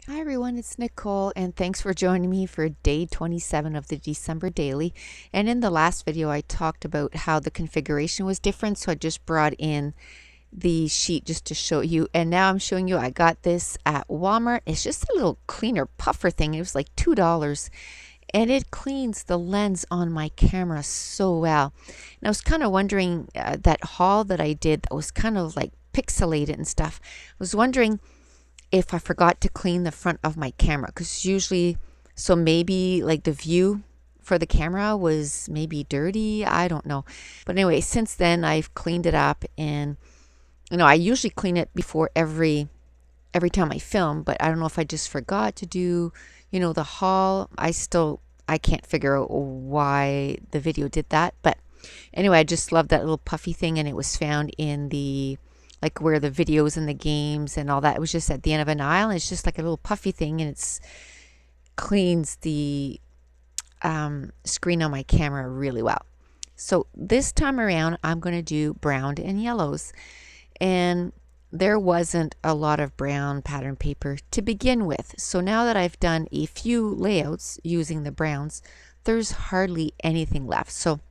Hi everyone, it's Nicole, and thanks for joining me for day 27 of the December Daily. And in the last video, I talked about how the configuration was different, so I just brought in the sheet just to show you. And now I'm showing you I got this at Walmart. It's just a little cleaner puffer thing. It was like $2, and it cleans the lens on my camera so well. And I was kind of wondering that haul that I did that was kind of like pixelated and stuff. I was wondering if I forgot to clean the front of my camera, because usually, so maybe like the view for the camera was maybe dirty. I don't know. But anyway, since then I've cleaned it up, and I usually clean it before every time I film, but I don't know if I just forgot to do, the haul. I can't figure out why the video did that, but anyway, I just love that little puffy thing, and it was found in the like where the videos and the games and all that. It was just at the end of an aisle, and it's just like a little puffy thing, and it's cleans the screen on my camera really well. So this time around, I'm going to do brown and yellows, and there wasn't a lot of brown pattern paper to begin with. So now that I've done a few layouts using the browns, there's hardly anything left. So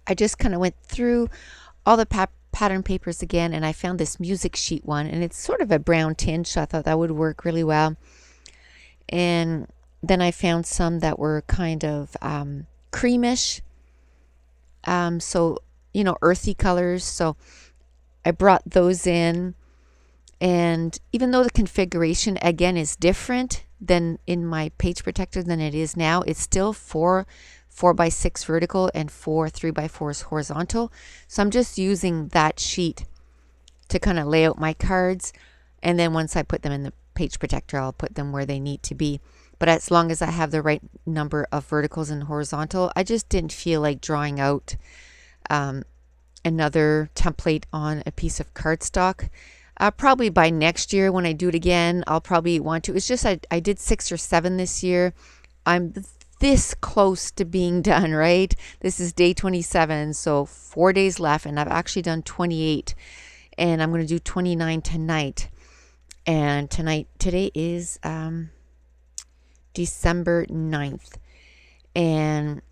I just kind of went through all the pattern papers again, and I found this music sheet one, and it's sort of a brown tinge, so I thought that would work really well. And then I found some that were kind of creamish, so earthy colors. So I brought those in, and even though the configuration again is different than in my page protector than it is now, it's still 4x6 vertical and 3x4 horizontal. So I'm just using that sheet to kind of lay out my cards, and then once I put them in the page protector, I'll put them where they need to be. But as long as I have the right number of verticals and horizontal, I just didn't feel like drawing out another template on a piece of cardstock. Probably by next year when I do it again, I'll probably want to. It's just I did 6 or 7 this year. I'm this close to being done, right? This is day 27, so 4 days left, and I've actually done 28, and I'm going to do 29 tonight. And today is December 9th, and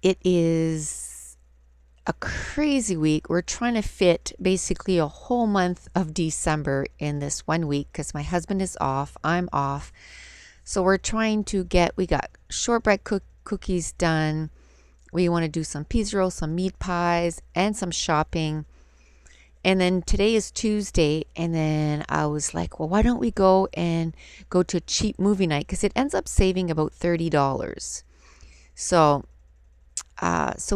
it is a crazy week. We're trying to fit basically a whole month of December in this one week because my husband is off, I'm off. So we're trying to we got shortbread cookies done. We want to do some pizza rolls, some meat pies, and some shopping. And then today is Tuesday, and then I was like, well, why don't we go to a cheap movie night? Because it ends up saving about $30. So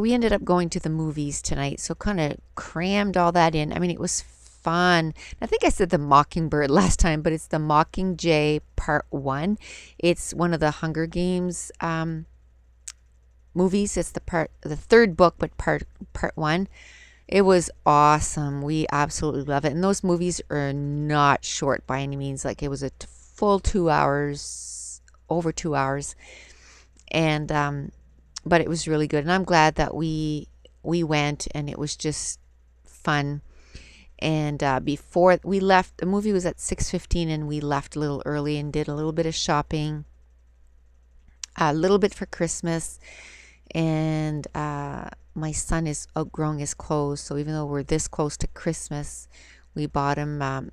we ended up going to the movies tonight. So kind of crammed all that in. I mean, it was fun. I think I said the Mockingbird last time, but it's the Mockingjay Part 1. It's one of the Hunger Games movies. It's the third book, but part 1. It was awesome. We absolutely love it. And those movies are not short by any means. Like, it was a full 2 hours, over 2 hours. And but it was really good. And I'm glad that we went, and it was just fun. And before we left, the movie was at 6:15, and we left a little early and did a little bit of shopping, a little bit for Christmas. And my son is outgrowing his clothes, so even though we're this close to Christmas, we bought him a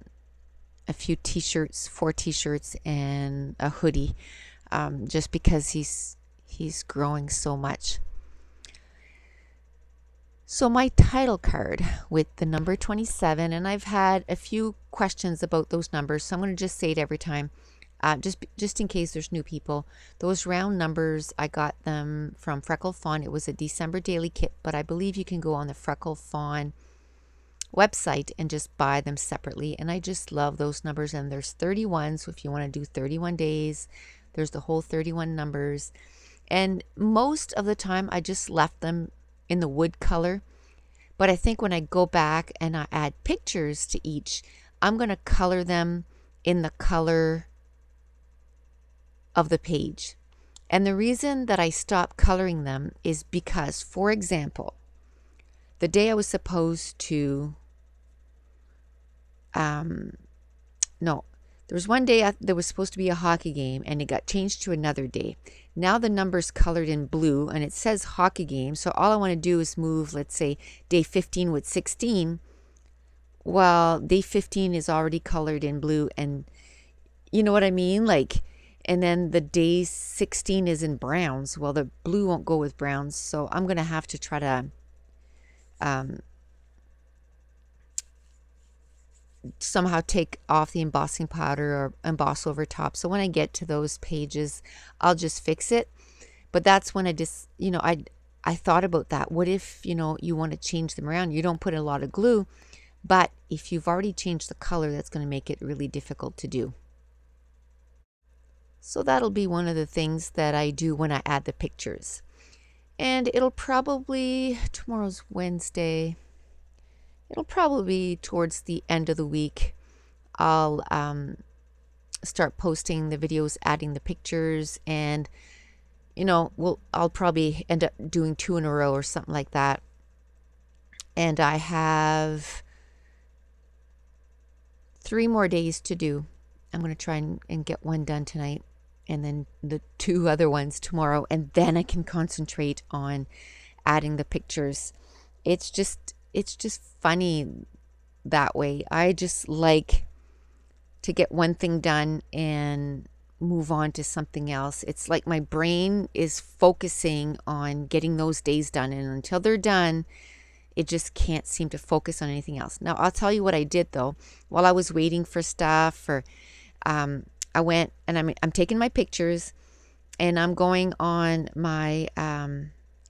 few t-shirts, 4 t-shirts, and a hoodie, just because he's growing so much. So my title card with the number 27, and I've had a few questions about those numbers, so I'm going to just say it every time. Just in case there's new people, those round numbers, I got them from Freckle Fawn. It was a December Daily kit, but I believe you can go on the Freckle Fawn website and just buy them separately. And I just love those numbers. And there's 31, so if you want to do 31 days, there's the whole 31 numbers. And most of the time, I just left them in the wood color. But I think when I go back and I add pictures to each, I'm going to color them in the color of the page. And the reason that I stopped coloring them is because, for example, the day I was supposed to no, There was one day there was supposed to be a hockey game and it got changed to another day. Now the number's colored in blue and it says hockey game. So all I want to do is move, let's say, day 15 with 16. Well, day 15 is already colored in blue, and you know what I mean? Like, and then the day 16 is in browns. Well, the blue won't go with browns. So I'm going to have to try to somehow take off the embossing powder or emboss over top. So when I get to those pages, I'll just fix it. But that's when I just, I thought about that. What if, you want to change them around? You don't put a lot of glue, but if you've already changed the color, that's going to make it really difficult to do. So that'll be one of the things that I do when I add the pictures. And it'll probably, tomorrow's Wednesday, it'll probably be towards the end of the week. I'll start posting the videos, adding the pictures, and I'll probably end up doing 2 in a row or something like that. And I have 3 more days to do. I'm going to try and get one done tonight, and then the 2 other ones tomorrow, and then I can concentrate on adding the pictures. It's just funny that way. I just like to get one thing done and move on to something else. It's like my brain is focusing on getting those days done, and until they're done, it just can't seem to focus on anything else. Now, I'll tell you what I did though. While I was waiting for stuff, I went and I'm taking my pictures, and I'm going on my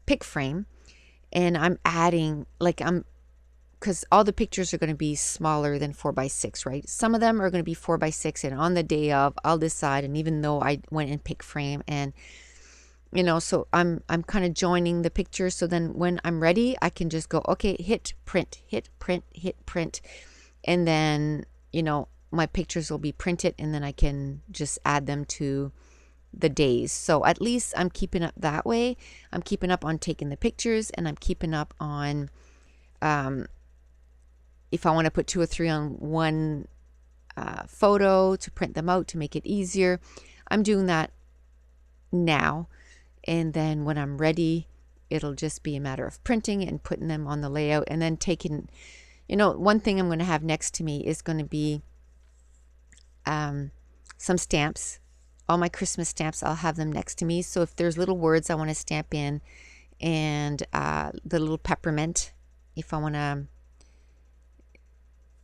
pick frame, and I'm adding, because all the pictures are going to be smaller than 4x6, right? Some of them are going to be 4x6, and on the day of, I'll decide. And even though I went in pick frame, and so I'm kind of joining the pictures. So then when I'm ready, I can just go, okay, hit print, hit print, hit print, and then my pictures will be printed, and then I can just add them to the days. So at least I'm keeping up that way. I'm keeping up on taking the pictures, and I'm keeping up on if I want to put 2 or 3 on one photo to print them out to make it easier. I'm doing that now, and then when I'm ready, it'll just be a matter of printing and putting them on the layout, and then taking, one thing I'm going to have next to me is going to be some stamps. All my Christmas stamps, I'll have them next to me. So if there's little words I want to stamp in, and the little peppermint, if I want to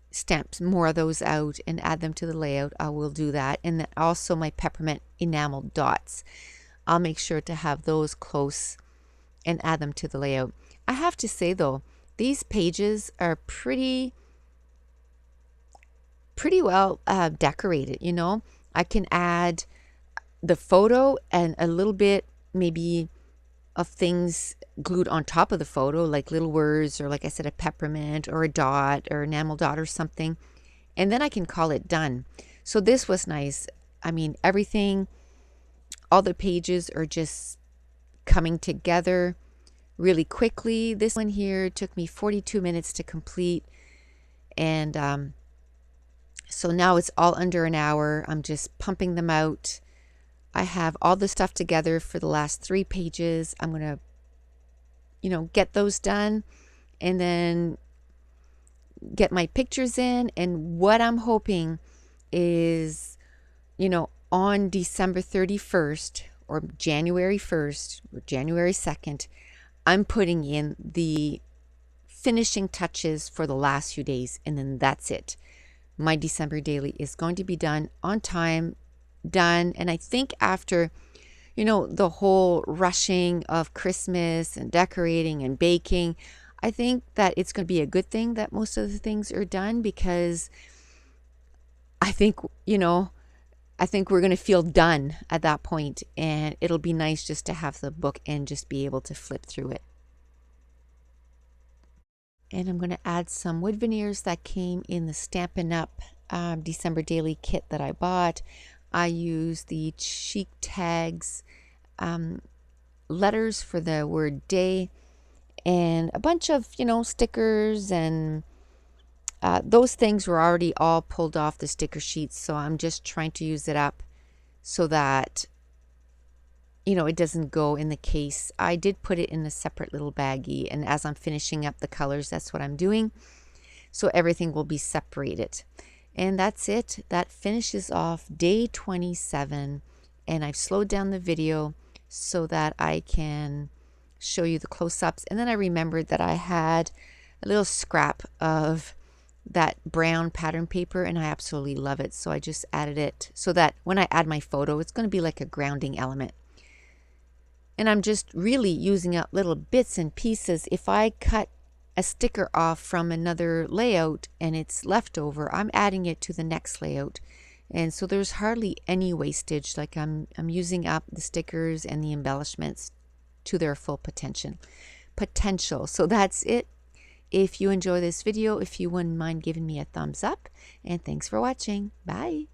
stamp more of those out and add them to the layout, I will do that. And then also my peppermint enamel dots, I'll make sure to have those close and add them to the layout. I have to say though, these pages are pretty well decorated. I can add the photo and a little bit maybe of things glued on top of the photo, like little words, or like I said, a peppermint or a dot or enamel dot or something, and then I can call it done. So this was nice. I mean, everything, all the pages are just coming together really quickly. This one here took me 42 minutes to complete, and so now it's all under an hour. I'm just pumping them out. I have all the stuff together for the last 3 pages. I'm going to, get those done, and then get my pictures in. And what I'm hoping is, on December 31st or January 1st or January 2nd, I'm putting in the finishing touches for the last few days, and then that's it. My December daily is going to be done on time, done. And I think after, the whole rushing of Christmas and decorating and baking, I think that it's going to be a good thing that most of the things are done, because I think, we're going to feel done at that point, and it'll be nice just to have the book and just be able to flip through it. And I'm going to add some wood veneers that came in the Stampin' Up! December Daily kit that I bought. I used the cheek tags, letters for the word day, and a bunch of, stickers and Those things were already all pulled off the sticker sheets, so I'm just trying to use it up so that, you know, it doesn't go in the case. I did put it in a separate little baggie, and as I'm finishing up the colors, that's what I'm doing. So everything will be separated. And that's it. That finishes off day 27, and I've slowed down the video so that I can show you the close-ups. And then I remembered that I had a little scrap of that brown pattern paper, and I absolutely love it. So I just added it so that when I add my photo, it's going to be like a grounding element. And I'm just really using up little bits and pieces. If I cut a sticker off from another layout and it's leftover, I'm adding it to the next layout. And so there's hardly any wastage. Like I'm using up the stickers and the embellishments to their full potential. So that's it. If you enjoy this video, if you wouldn't mind giving me a thumbs up, and thanks for watching. Bye.